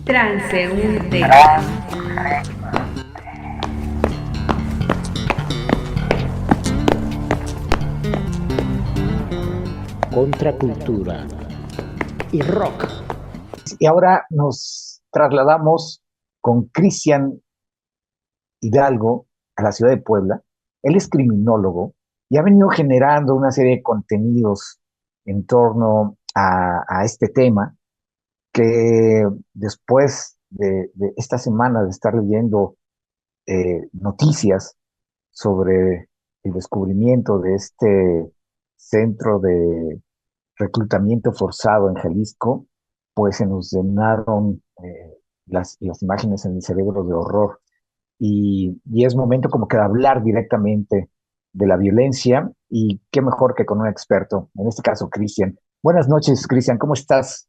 Transeúnte. Contracultura y rock. Y ahora nos trasladamos con Cristian Hidalgo a la ciudad de Puebla. Él es criminólogo y ha venido generando una serie de contenidos en torno a este tema que después de esta semana de estar leyendo noticias sobre el descubrimiento de este centro de reclutamiento forzado en Jalisco, pues se nos llenaron las imágenes en el cerebro de horror. Y es momento como que de hablar directamente de la violencia y qué mejor que con un experto, en este caso Cristian. Buenas noches, Cristian, ¿cómo estás?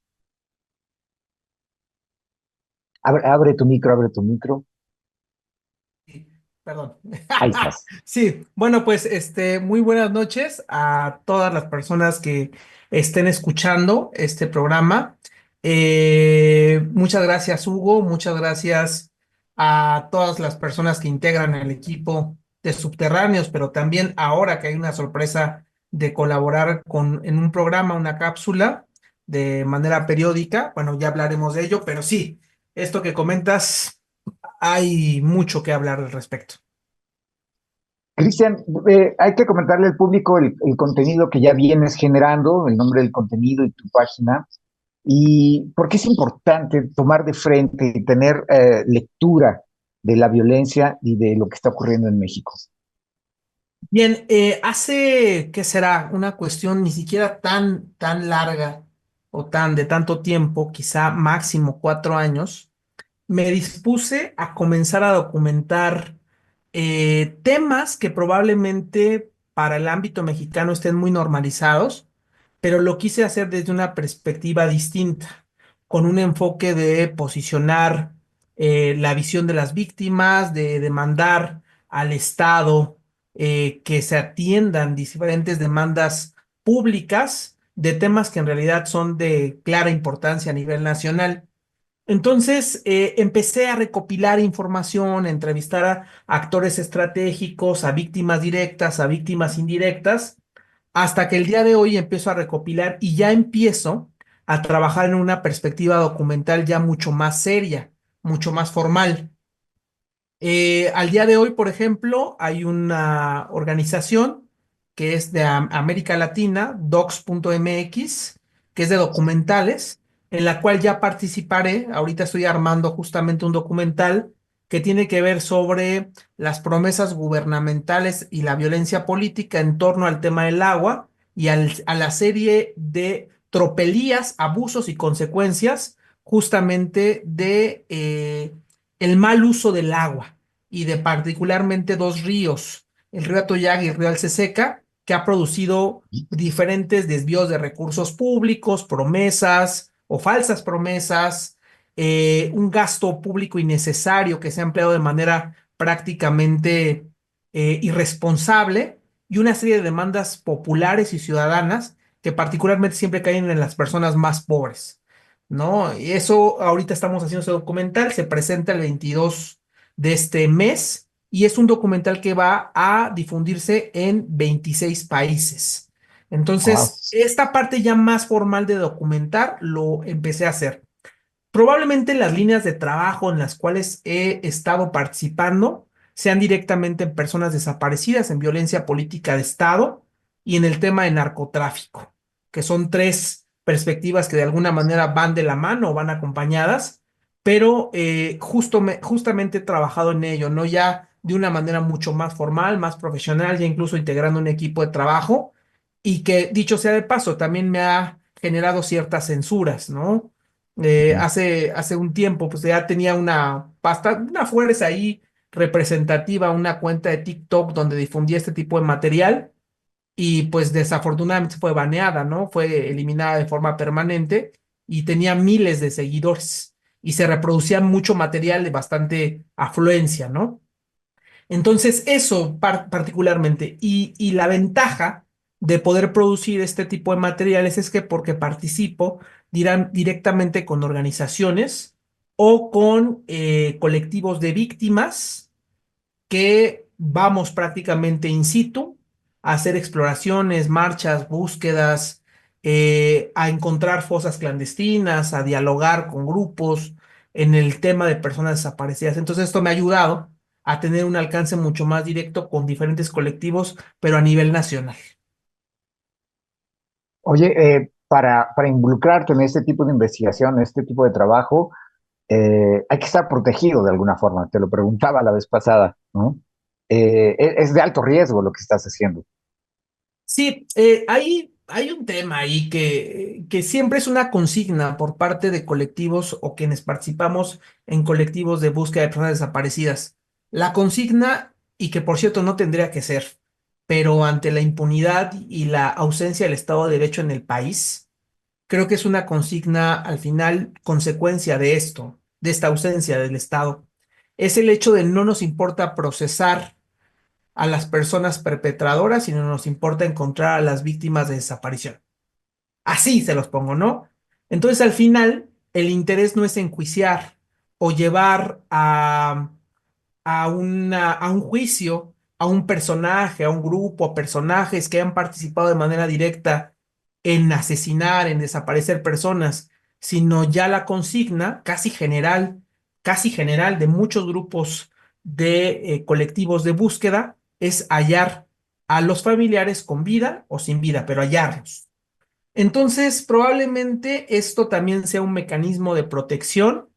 Abre tu micro, abre tu micro. Sí, perdón. Ahí estás. Sí, bueno, pues muy buenas noches a todas las personas que estén escuchando este programa. Muchas gracias, Hugo. Muchas gracias a todas las personas que integran el equipo de Subterráneos, pero también ahora que hay una sorpresa de colaborar en un programa, una cápsula de manera periódica. Bueno, ya hablaremos de ello, pero sí, esto que comentas, hay mucho que hablar al respecto. Cristian, hay que comentarle al público el contenido que ya vienes generando, el nombre del contenido y tu página, y por qué es importante tomar de frente y tener lectura de la violencia y de lo que está ocurriendo en México. Bien, hace, ¿qué será? Una cuestión ni siquiera tan larga o de tanto tiempo, quizá máximo 4 años, me dispuse a comenzar a documentar temas que probablemente para el ámbito mexicano estén muy normalizados, pero lo quise hacer desde una perspectiva distinta, con un enfoque de posicionar la visión de las víctimas, de demandar al Estado que se atiendan diferentes demandas públicas de temas que en realidad son de clara importancia a nivel nacional. Entonces, empecé a recopilar información, a entrevistar a actores estratégicos, a víctimas directas, a víctimas indirectas, hasta que el día de hoy empiezo a recopilar y ya empiezo a trabajar en una perspectiva documental ya mucho más seria, mucho más formal. Al día de hoy, por ejemplo, hay una organización que es de América Latina, docs.mx, que es de documentales, en la cual ya participaré. Ahorita estoy armando justamente un documental que tiene que ver sobre las promesas gubernamentales y la violencia política en torno al tema del agua y a la serie de tropelías, abusos y consecuencias justamente de el mal uso del agua y de particularmente dos ríos, el río Atoyac y el río Alceseca, que ha producido diferentes desvíos de recursos públicos, promesas o falsas promesas, un gasto público innecesario que se ha empleado de manera prácticamente irresponsable y una serie de demandas populares y ciudadanas que particularmente siempre caen en las personas más pobres, ¿no? Y eso ahorita estamos haciendo ese documental, se presenta el 22 de este mes y es un documental que va a difundirse en 26 países. Wow. Entonces, esta parte ya más formal de documentar lo empecé a hacer. Probablemente las líneas de trabajo en las cuales he estado participando sean directamente en personas desaparecidas, en violencia política de Estado y en el tema de narcotráfico, que son tres perspectivas que de alguna manera van de la mano o van acompañadas, pero justamente he trabajado en ello, ¿no? Ya de una manera mucho más formal, más profesional, ya incluso integrando un equipo de trabajo y que, dicho sea de paso, también me ha generado ciertas censuras, ¿no? Hace un tiempo, pues ya tenía una fuerza ahí representativa, una cuenta de TikTok donde difundía este tipo de material y pues desafortunadamente fue baneada, ¿no? Fue eliminada de forma permanente y tenía miles de seguidores y se reproducía mucho material de bastante afluencia, ¿no? Entonces, eso particularmente. Y la ventaja de poder producir este tipo de materiales es que porque participo directamente con organizaciones o con colectivos de víctimas que vamos prácticamente in situ a hacer exploraciones, marchas, búsquedas, a encontrar fosas clandestinas, a dialogar con grupos en el tema de personas desaparecidas. Entonces esto me ha ayudado a tener un alcance mucho más directo con diferentes colectivos, pero a nivel nacional. Oye, para involucrarte en este tipo de investigación, en este tipo de trabajo, hay que estar protegido de alguna forma. Te lo preguntaba la vez pasada, ¿no? Es de alto riesgo lo que estás haciendo. Sí, hay un tema ahí que siempre es una consigna por parte de colectivos o quienes participamos en colectivos de búsqueda de personas desaparecidas. La consigna, y que por cierto no tendría que ser, pero ante la impunidad y la ausencia del Estado de Derecho en el país, creo que es una consigna al final consecuencia de esto, de esta ausencia del Estado. Es el hecho de no nos importa procesar a las personas perpetradoras, sino nos importa encontrar a las víctimas de desaparición. Así se los pongo, ¿no? Entonces, al final, el interés no es enjuiciar o llevar a un juicio a un personaje, a un grupo, a personajes que han participado de manera directa en asesinar, en desaparecer personas, sino ya la consigna casi general de muchos grupos de colectivos de búsqueda es hallar a los familiares con vida o sin vida, pero hallarlos. Entonces, probablemente esto también sea un mecanismo de protección,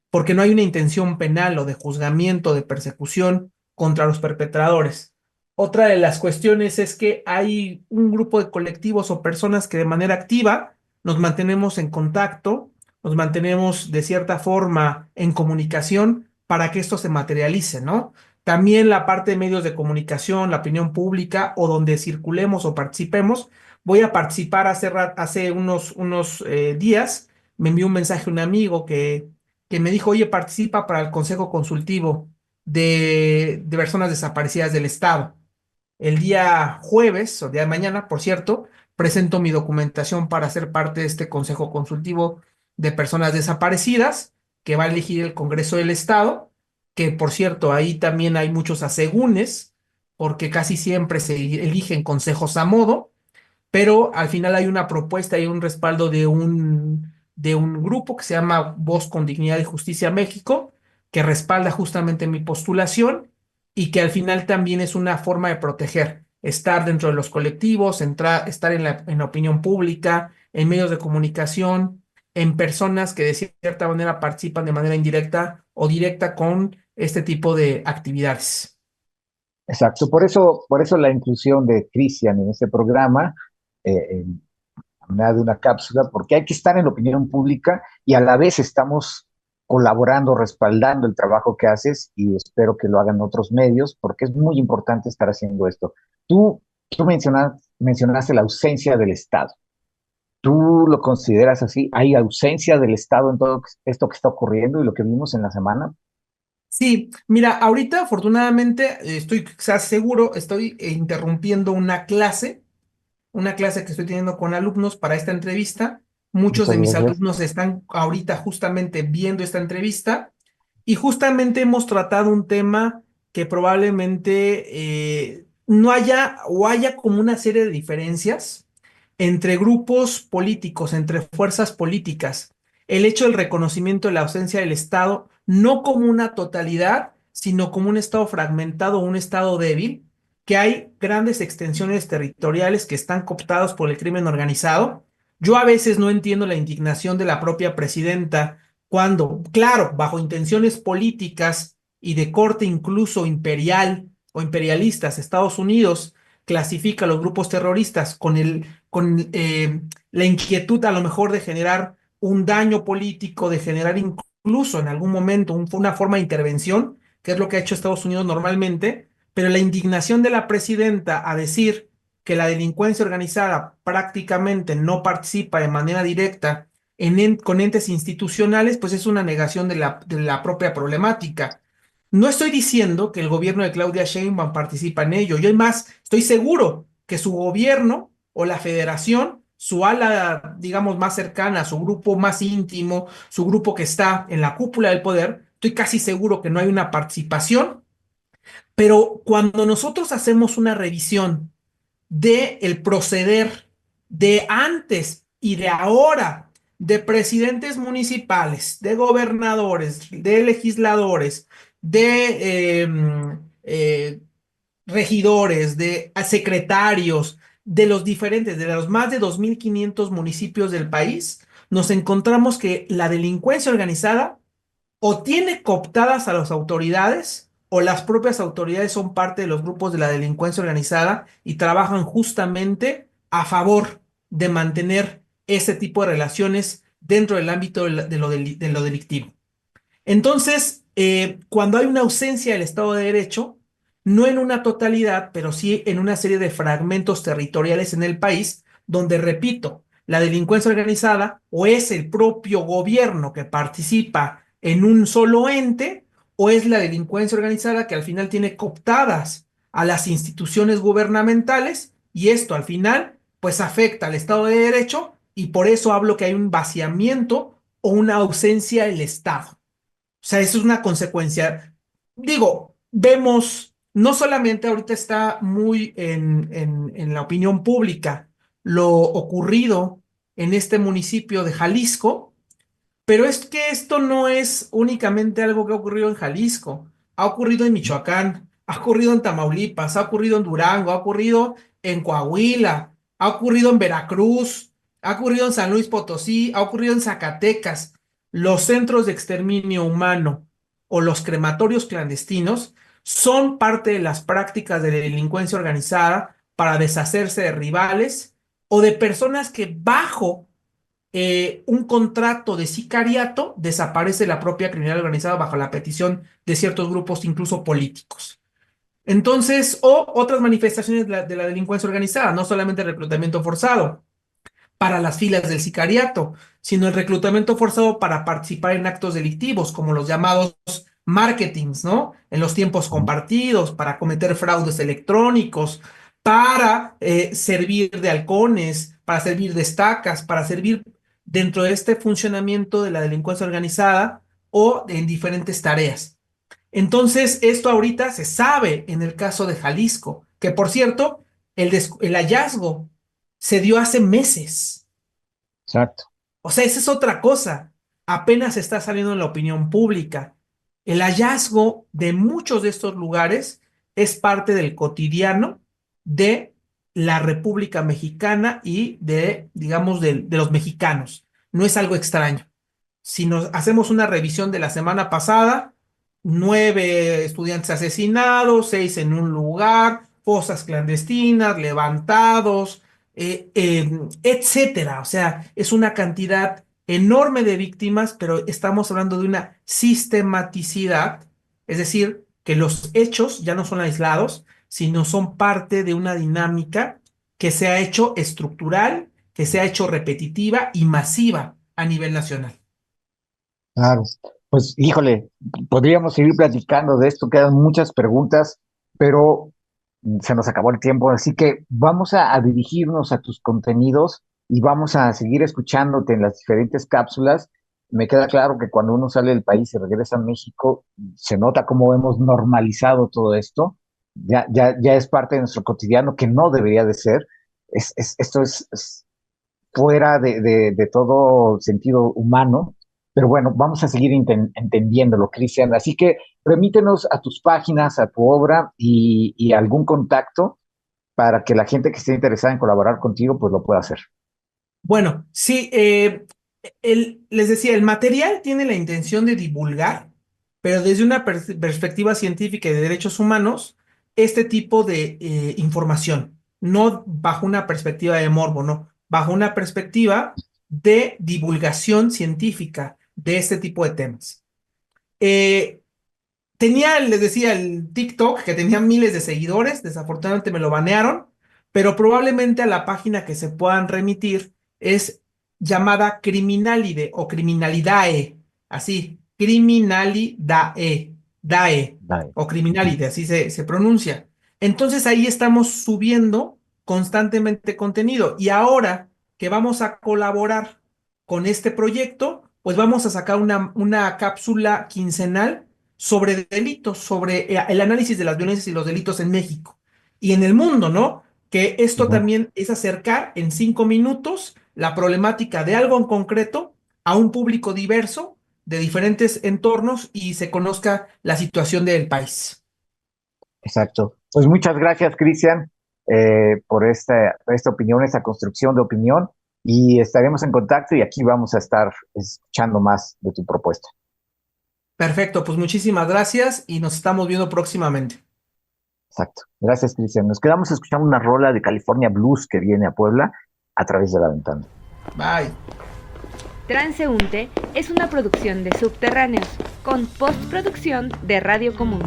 porque no hay una intención penal o de juzgamiento, de persecución contra los perpetradores. Otra de las cuestiones es que hay un grupo de colectivos o personas que de manera activa nos mantenemos en contacto, nos mantenemos de cierta forma en comunicación para que esto se materialice, ¿no? También la parte de medios de comunicación, la opinión pública o donde circulemos o participemos. Voy a participar hace unos días. Me envió un mensaje un amigo que me dijo, oye, participa para el Consejo Consultivo de Personas Desaparecidas del Estado. El día jueves, o día de mañana, por cierto, presento mi documentación para ser parte de este Consejo Consultivo de Personas Desaparecidas, que va a elegir el Congreso del Estado, que por cierto, ahí también hay muchos asegúnes, porque casi siempre se eligen consejos a modo, pero al final hay una propuesta y un respaldo de un grupo que se llama Voz con Dignidad y Justicia México, que respalda justamente mi postulación y que al final también es una forma de proteger, estar dentro de los colectivos, estar en la opinión pública, en medios de comunicación, en personas que de cierta manera participan de manera indirecta o directa con este tipo de actividades. Exacto. Por eso la inclusión de Cristian en este programa, en de una cápsula, porque hay que estar en la opinión pública y a la vez estamos colaborando, respaldando el trabajo que haces y espero que lo hagan otros medios porque es muy importante estar haciendo esto. Tú mencionaste la ausencia del Estado. ¿Tú lo consideras así? ¿Hay ausencia del Estado en todo esto que está ocurriendo y lo que vimos en la semana? Sí, mira, ahorita afortunadamente estoy quizás seguro, estoy interrumpiendo una clase que estoy teniendo con alumnos para esta entrevista. Muchos de Muchas mis gracias. alumnos están ahorita justamente viendo esta entrevista y justamente hemos tratado un tema que probablemente no haya o haya como una serie de diferencias entre grupos políticos, entre fuerzas políticas. El hecho del reconocimiento de la ausencia del Estado, no como una totalidad, sino como un Estado fragmentado o un Estado débil, que hay grandes extensiones territoriales que están cooptados por el crimen organizado. Yo a veces no entiendo la indignación de la propia presidenta cuando, claro, bajo intenciones políticas y de corte incluso imperial o imperialistas, Estados Unidos clasifica a los grupos terroristas con la inquietud a lo mejor de generar un daño político, de generar incluso en algún momento una forma de intervención, que es lo que ha hecho Estados Unidos normalmente, pero la indignación de la presidenta a decir que la delincuencia organizada prácticamente no participa de manera directa con entes institucionales, pues es una negación de la propia problemática. No estoy diciendo que el gobierno de Claudia Sheinbaum participa en ello. Yo, más, estoy seguro que su gobierno o la federación su ala, digamos, más cercana, su grupo más íntimo, su grupo que está en la cúpula del poder, estoy casi seguro que no hay una participación, pero cuando nosotros hacemos una revisión de el proceder de antes y de ahora, de presidentes municipales, de gobernadores, de legisladores, de regidores, de secretarios, de los diferentes, de los más de 2.500 municipios del país, nos encontramos que la delincuencia organizada o tiene cooptadas a las autoridades o las propias autoridades son parte de los grupos de la delincuencia organizada y trabajan justamente a favor de mantener ese tipo de relaciones dentro del ámbito de lo delictivo. Entonces, cuando hay una ausencia del Estado de Derecho, no en una totalidad, pero sí en una serie de fragmentos territoriales en el país, donde, repito, la delincuencia organizada o es el propio gobierno que participa en un solo ente, o es la delincuencia organizada que al final tiene cooptadas a las instituciones gubernamentales y esto al final pues afecta al Estado de Derecho y por eso hablo que hay un vaciamiento o una ausencia del Estado. O sea, eso es una consecuencia. Digo, vemos, no solamente ahorita está muy en la opinión pública lo ocurrido en este municipio de Jalisco, pero es que esto no es únicamente algo que ha ocurrido en Jalisco, ha ocurrido en Michoacán, ha ocurrido en Tamaulipas, ha ocurrido en Durango, ha ocurrido en Coahuila, ha ocurrido en Veracruz, ha ocurrido en San Luis Potosí, ha ocurrido en Zacatecas. Los centros de exterminio humano o los crematorios clandestinos son parte de las prácticas de la delincuencia organizada para deshacerse de rivales o de personas que bajo un contrato de sicariato, desaparece la propia criminalidad organizada bajo la petición de ciertos grupos, incluso políticos. Entonces, o otras manifestaciones de la delincuencia organizada, no solamente el reclutamiento forzado para las filas del sicariato, sino el reclutamiento forzado para participar en actos delictivos, como los llamados marketings, ¿no? En los tiempos compartidos, para cometer fraudes electrónicos, para servir de halcones, para servir de estacas, para servir dentro de este funcionamiento de la delincuencia organizada o en diferentes tareas. Entonces, esto ahorita se sabe en el caso de Jalisco, que por cierto, el hallazgo se dio hace meses. Exacto. O sea, esa es otra cosa. Apenas está saliendo en la opinión pública. El hallazgo de muchos de estos lugares es parte del cotidiano de la República Mexicana y de, digamos, de los mexicanos. No es algo extraño. Si nos hacemos una revisión de la semana pasada, 9 estudiantes asesinados, 6 en un lugar, fosas clandestinas, levantados, etcétera. O sea, es una cantidad enorme de víctimas, pero estamos hablando de una sistematicidad, es decir, que los hechos ya no son aislados, sino son parte de una dinámica que se ha hecho estructural, que se ha hecho repetitiva y masiva a nivel nacional. Claro. Pues híjole, podríamos seguir platicando de esto, quedan muchas preguntas, pero se nos acabó el tiempo, así que vamos a dirigirnos a tus contenidos y vamos a seguir escuchándote en las diferentes cápsulas. Me queda claro que cuando uno sale del país y regresa a México, se nota cómo hemos normalizado todo esto. Ya es parte de nuestro cotidiano, que no debería de ser. Esto es fuera de todo sentido humano, pero bueno, vamos a seguir entendiéndolo, Cristian. Así que remítenos a tus páginas, a tu obra y algún contacto para que la gente que esté interesada en colaborar contigo, pues lo pueda hacer. Bueno, sí, les decía, el material tiene la intención de divulgar, pero desde una perspectiva científica y de derechos humanos, este tipo de información, no bajo una perspectiva de morbo, no, bajo una perspectiva de divulgación científica de este tipo de temas. Eh, Tenía, les decía, el TikTok que tenía miles de seguidores, desafortunadamente me lo banearon, pero probablemente a la página que se puedan remitir es llamada Criminalide o Criminalidae, así, Criminalidae, DAE Bye. o Criminalide, así se pronuncia. Entonces ahí estamos subiendo constantemente contenido y ahora que vamos a colaborar con este proyecto, pues vamos a sacar una cápsula quincenal sobre delitos, sobre el análisis de las violencias y los delitos en México y en el mundo, ¿no? Que esto Ujú. también es acercar en 5 minutos la problemática de algo en concreto a un público diverso de diferentes entornos y se conozca la situación del país. Exacto. Pues muchas gracias, Cristian, por esta opinión, esta construcción de opinión, y estaremos en contacto y aquí vamos a estar escuchando más de tu propuesta. Perfecto, pues muchísimas gracias y nos estamos viendo próximamente. Exacto. Gracias, Cristian. Nos quedamos escuchando una rola de California Blues que viene a Puebla a través de la ventana. Bye. Transeúnte es una producción de Subterráneos, con postproducción de Radio Común.